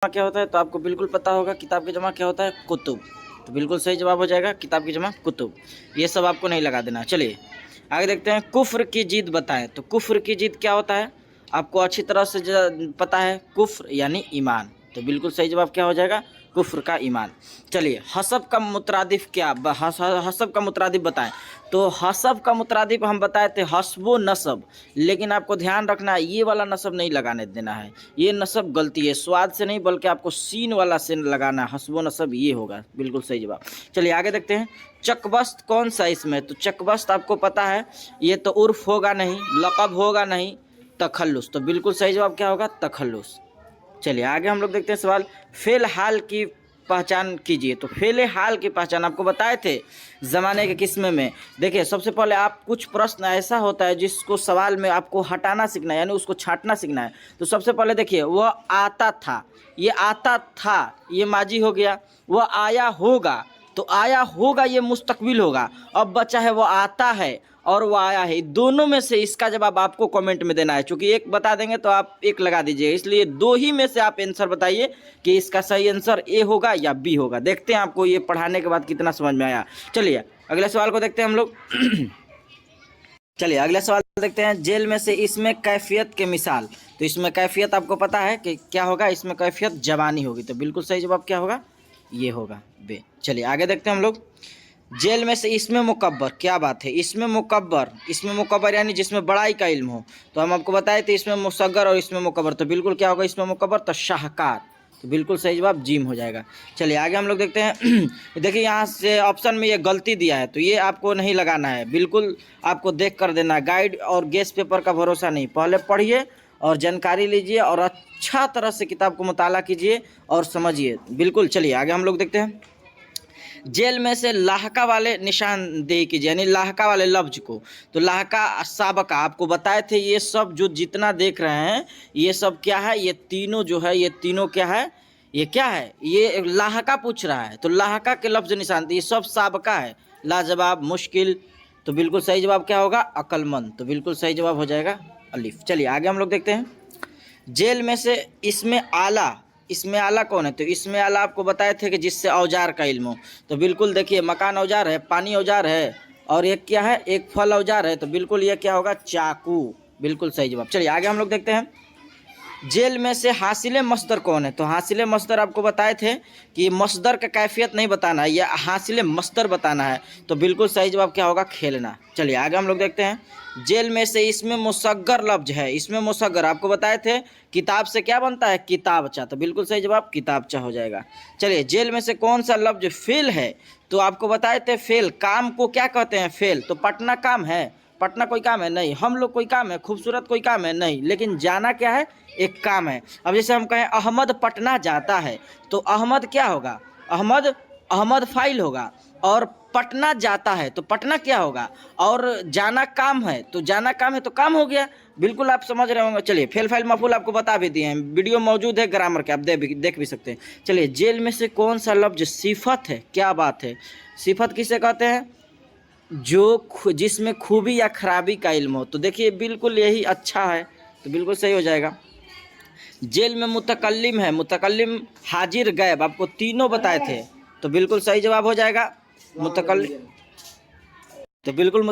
क्या होता है, तो आपको बिल्कुल पता होगा किताब की जमा क्या होता है, कुतुब। तो बिल्कुल सही जवाब हो जाएगा किताब की जमा कुतुब। ये सब आपको नहीं लगा देना। चलिए आगे देखते हैं, कुफ्र की जिद बताएं। तो कुफ्र की जिद क्या होता है, आपको अच्छी तरह से पता है, कुफ्र यानी ईमान। तो बिल्कुल सही जवाब क्या हो जाएगा, कुफ्र का ईमान। चलिए हसब का मुतरादिफ क्या, हसब का मुतरादिफ बताएं। तो हसब का मुतरादिफ हम बताए थे हसबो नसब, लेकिन आपको ध्यान रखना है ये वाला नसब नहीं लगाने देना है, ये नसब गलती है, स्वाद से नहीं बल्कि आपको सीन वाला से लगाना है, हसबो नसब ये होगा बिल्कुल सही जवाब। चलिए आगे देखते हैं, चकबस्त कौन सा इसमें। तो चकबस्त आपको पता है ये तो उर्फ होगा नहीं, लक़ब होगा नहीं, तखल्लुस। तो बिल्कुल सही जवाब क्या होगा, तखल्लुस। चलिए आगे हम लोग देखते हैं सवाल, फेल हाल की पहचान कीजिए। तो फेल हाल की पहचान आपको बताए थे ज़माने के किस्मे में। देखिए सबसे पहले आप कुछ प्रश्न ऐसा होता है जिसको सवाल में आपको हटाना सीखना है, यानी उसको छांटना सीखना है। तो सबसे पहले देखिए, वह आता था, ये आता था ये माजी हो गया, वह आया होगा, तो आया होगा ये मुस्तकबिल होगा। अब बचा है वो आता है और वो आया है, दोनों में से इसका जवाब आपको कमेंट में देना है। चूंकि एक बता देंगे तो आप एक लगा दीजिए, इसलिए दो ही में से आप आंसर बताइए कि इसका सही आंसर ए होगा या बी होगा। देखते हैं आपको ये पढ़ाने के बाद कितना समझ में आया। चलिए अगले सवाल को देखते हैं हम लोग। चलिए अगला सवाल देखते हैं, जेल में से इसमें कैफियत के मिसाल। तो इसमें कैफियत आपको पता है कि क्या होगा, इसमें कैफियत जवानी होगी। तो बिल्कुल सही जवाब क्या होगा, ये होगा बे। चलिए आगे देखते हैं हम लोग, जेल में से इसमें मुकब्बर, क्या बात है, इसमें मुकब्बर, इसमें मुकब्बर यानी जिसमें बड़ाई का इल्म हो। तो हम आपको बताए थे इसमें मुसग्गर और इसमें मुकब्बर। तो बिल्कुल क्या होगा इसमें मुकब्बर, तो शाहकार। तो बिल्कुल सही जवाब जीम हो जाएगा। चलिए आगे हम लोग देखते हैं, देखिए यहाँ से ऑप्शन में ये गलती दिया है, तो ये आपको नहीं लगाना है, बिल्कुल आपको देख कर देना है। गाइड और गेस्ट पेपर का भरोसा नहीं, पहले पढ़िए और जानकारी लीजिए और अच्छा तरह से किताब को मुताला कीजिए और समझिए बिल्कुल। चलिए आगे हम लोग देखते हैं, जेल में से लाहका वाले निशानदेही कीजिए, यानी लाहका वाले लफ्ज को। तो लाहका साबका आपको बताए थे, ये सब जो जितना देख रहे हैं ये सब क्या है, ये तीनों जो है, ये तीनों क्या है, ये क्या है, ये लाहका पूछ रहा है। तो लाहका के लफ्ज निशानदेही सब साबका है, लाजवाब, मुश्किल। तो बिल्कुल सही जवाब क्या होगा, अक्लमंद। तो बिल्कुल सही जवाब हो जाएगा अलिफ। चलिए आगे हम लोग देखते हैं, जेल में से इसमें आला, इसमें आला कौन है। तो इसमें आला आपको बताए थे कि जिससे औजार का इल्म हो। तो बिल्कुल देखिए, मकान औजार है, पानी औजार है, और एक क्या है, एक फल औजार है। तो बिल्कुल ये क्या होगा, चाकू। बिल्कुल सही जवाब। चलिए आगे हम लोग देखते हैं, जेल में से हासिल मस्दर कौन है। तो हासिल मस्दर आपको बताए थे कि मस्दर का कैफियत नहीं बताना है, यह हासिल मस्दर बताना है। तो बिल्कुल सही जवाब क्या होगा, खेलना। चलिए आगे हम लोग देखते हैं, जेल में से इसमें मुसग्गर लफ्ज है, इसमें मुसग्गर आपको बताए थे किताब से क्या बनता है, किताबचा। तो बिल्कुल सही जवाब किताबचा हो जाएगा। चलिए जेल में से कौन सा लफ्ज फेल है। तो आपको बताए थे फेल, काम को क्या कहते हैं, फेल। तो पटना काम है, पटना कोई काम है नहीं, हम लोग कोई काम है, खूबसूरत कोई काम है नहीं, लेकिन जाना क्या है, एक काम है। अब जैसे हम कहें अहमद पटना जाता है, तो अहमद क्या होगा, अहमद, अहमद फाइल होगा, और पटना जाता है तो पटना क्या होगा, और जाना काम है, तो जाना काम है तो काम हो गया। बिल्कुल आप समझ रहे होंगे। चलिए फेल फाइल मफूल आपको बता भी दिए हैं, वीडियो मौजूद है ग्रामर के, आप देख भी सकते हैं। चलिए जेल में से कौन सा लफ्ज सिफत है, क्या बात है, सिफत किसे कहते हैं, जो जिसमें खूबी या खराबी का इल्म हो। तो देखिए बिल्कुल यही अच्छा है, तो बिल्कुल सही हो जाएगा। जेल में मुतकल्लिम है, मुतकल्लिम, हाजिर, गैब, आपको तीनों बताए थे। तो बिल्कुल सही जवाब हो जाएगा मुतकल्लिम। तो बिल्कुल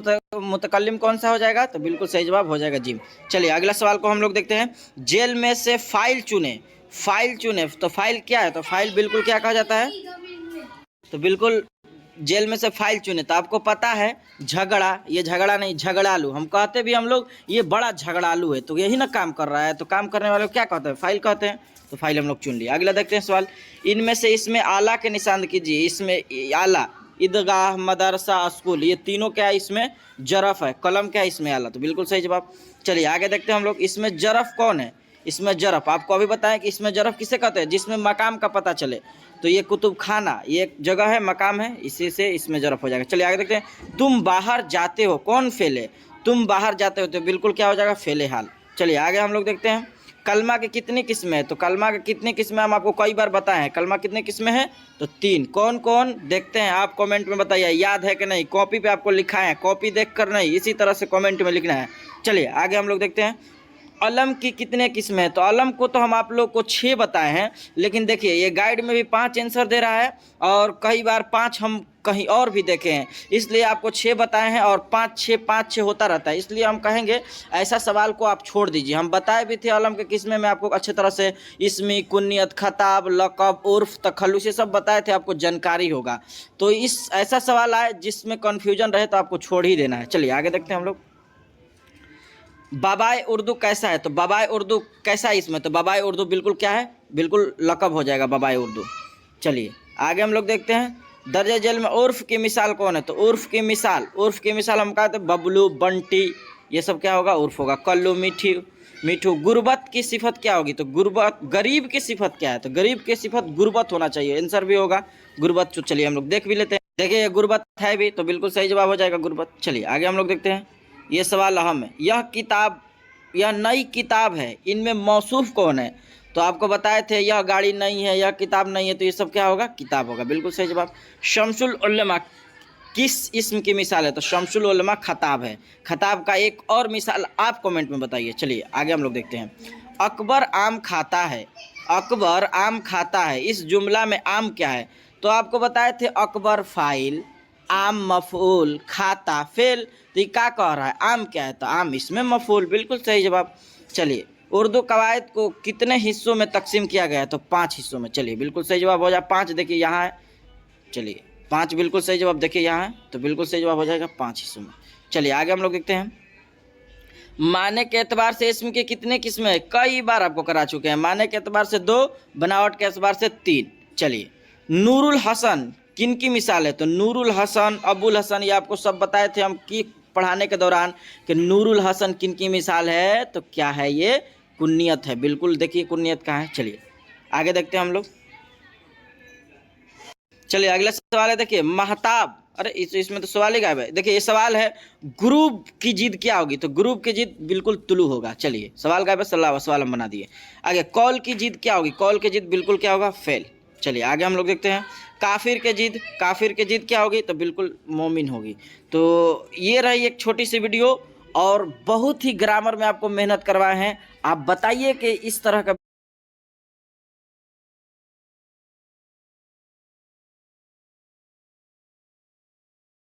मुतकल्लिम कौन सा हो जाएगा, तो बिल्कुल सही जवाब हो जाएगा जिम। चलिए अगला सवाल को हम लोग देखते हैं, जेल में से फाइल चुने, फाइल चुने। तो फाइल क्या है, तो फाइल बिल्कुल क्या कहा जाता है, तो बिल्कुल जेल में से फाइल चुने। तो आपको पता है झगड़ा, ये झगड़ा नहीं, झगड़ालू हम कहते भी हम लोग, ये बड़ा झगड़ालू है, तो यही ना काम कर रहा है, तो काम करने वाले को क्या कहते हैं, फाइल कहते हैं। तो फाइल हम लोग चुन लिया। अगला देखते हैं सवाल, इनमें से इसमें आला के निशान कीजिए। इसमें आला, ईदगाह, मदरसा, स्कूल, ये तीनों क्या है, इसमें जरफ है, कलम क्या है, इसमें आला। तो बिल्कुल सही जवाब। चलिए आगे देखते हैं हम लोग, इसमें जरफ कौन है, इसमें जरफ आपको अभी बताएं कि इसमें जरफ किसे कहते हैं, जिसमें मकाम का पता चले। तो ये कुतुब खाना, ये एक जगह है, मकाम है, इसी से इसमें जरफ हो जाएगा। चलिए आगे देखते हैं, तुम बाहर जाते हो, कौन फेले, तुम बाहर जाते हो। तो बिल्कुल क्या हो जाएगा, फेले हाल। चलिए आगे हम लोग देखते हैं, कलमा की कितनी किस्में हैं। तो कलमा की कितनी किस्में हम आपको कई बार बताए हैं, कलमा कितनी किस्में हैं, तो 3। कौन कौन देखते हैं आप कमेंट में बताइए, याद है कि नहीं, कॉपी पे आपको लिखा है, कॉपी देख कर नहीं, इसी तरह से कमेंट में लिखना है। चलिए आगे हम लोग देखते हैं, अलम की कितने किस्में हैं? तो अलम को तो हम आप लोग को 6 बताए हैं, लेकिन देखिए ये गाइड में भी 5 आंसर दे रहा है और कई बार 5 हम कहीं और भी देखे हैं, इसलिए आपको 6 बताए हैं और 5 6 होता रहता है, इसलिए हम कहेंगे ऐसा सवाल को आप छोड़ दीजिए। हम बताए भी थे अलम के किस्में में आपको अच्छे तरह से, इसमी, कुन्नियत, खताब, लक़ब, उर्फ, तखल्लुस, ये सब बताए थे, आपको जानकारी होगा। तो इस ऐसा सवाल आए जिसमें कन्फ्यूजन रहे तो आपको छोड़ ही देना है। चलिए आगे देखते हैं हम लोग। बाबाए उर्दू कैसा है? तो बाबाए उर्दू कैसा है इसमें? तो बाबाए उर्दू बिल्कुल क्या है, बिल्कुल लक़ब हो जाएगा बाबाए उर्दू। चलिए आगे हम लोग देखते हैं। दर्ज झेल में उर्फ की मिसाल कौन है? तो उर्फ की मिसाल हम कहते हैं बबलू, बंटी, ये सब क्या होगा, उर्फ होगा। कल्लू, मिठू। गुर्बत की सिफत क्या होगी? तो गुर्बत, गरीब की सिफत क्या है? तो गरीब की सिफत गुर्बत होना चाहिए, आंसर भी होगा गुर्बत। तो चलिए हम लोग देख भी लेते हैं। देखिए गुर्बत है भी, तो बिल्कुल सही जवाब हो जाएगा गुर्बत। चलिए आगे हम लोग देखते हैं। ये सवाल अहम है। यह नई किताब है, इनमें मौसूफ कौन है? तो आपको बताए थे यह गाड़ी नहीं है, यह किताब नहीं है, तो ये सब क्या होगा, किताब होगा, बिल्कुल सही जवाब। शमसुल उलमा किस इस्म की मिसाल है? तो शमसुल उलमा खताब है। खताब का एक और मिसाल आप कमेंट में बताइए। चलिए आगे हम लोग देखते हैं। अकबर आम खाता है, अकबर आम खाता है, इस जुमला में आम क्या है? तो आपको बताए थे अकबर फाइल, आम मफूल, खाता फेल। तो ये क्या कह रहा है, आम क्या है? तो आम इसमें मफूल, बिल्कुल सही जवाब। चलिए उर्दू कवायद को कितने हिस्सों में तकसीम किया गया है? तो 5 हिस्सों में। चलिए बिल्कुल सही जवाब हो जाए 5। देखिए यहाँ है, चलिए 5 बिल्कुल सही जवाब। देखिए यहाँ है, तो बिल्कुल सही जवाब हो जाएगा 5 हिस्सों में। चलिए आगे हम लोग देखते हैं। माने के एतबार से इसम की कितने किस्में हैं? कई बार आपको करा चुके हैं। माने के एतबार से 2, बनावट के एतबार से 3। चलिए नूरुल हसन किन की मिसाल है? तो नूरुल हसन, अबुल हसन, ये आपको सब बताए थे हम की पढ़ाने के दौरान कि नूरुल हसन किन की मिसाल है? तो क्या है ये, कुन्नियत है, बिल्कुल। देखिए कुन्नियत कहाँ है। चलिए आगे देखते हैं हम लोग। चलिए अगला सवाल है, देखिए महताब, अरे इसमें तो सवाल ही गायब है। देखिए ये सवाल है, ग्रुप की जिद क्या होगी? तो ग्रुप की जिद बिल्कुल तुलु होगा। चलिए सवाल गायब है, सवाल हम बना दिए। आगे कौल की जिद क्या होगी? कौल की जिद बिल्कुल क्या होगा, फेल। चलिए आगे हम लोग देखते हैं। काफिर की जिद क्या होगी? तो बिल्कुल मोमिन होगी। तो ये रही एक छोटी सी वीडियो और बहुत ही ग्रामर में आपको मेहनत करवाए हैं। आप बताइए कि इस तरह का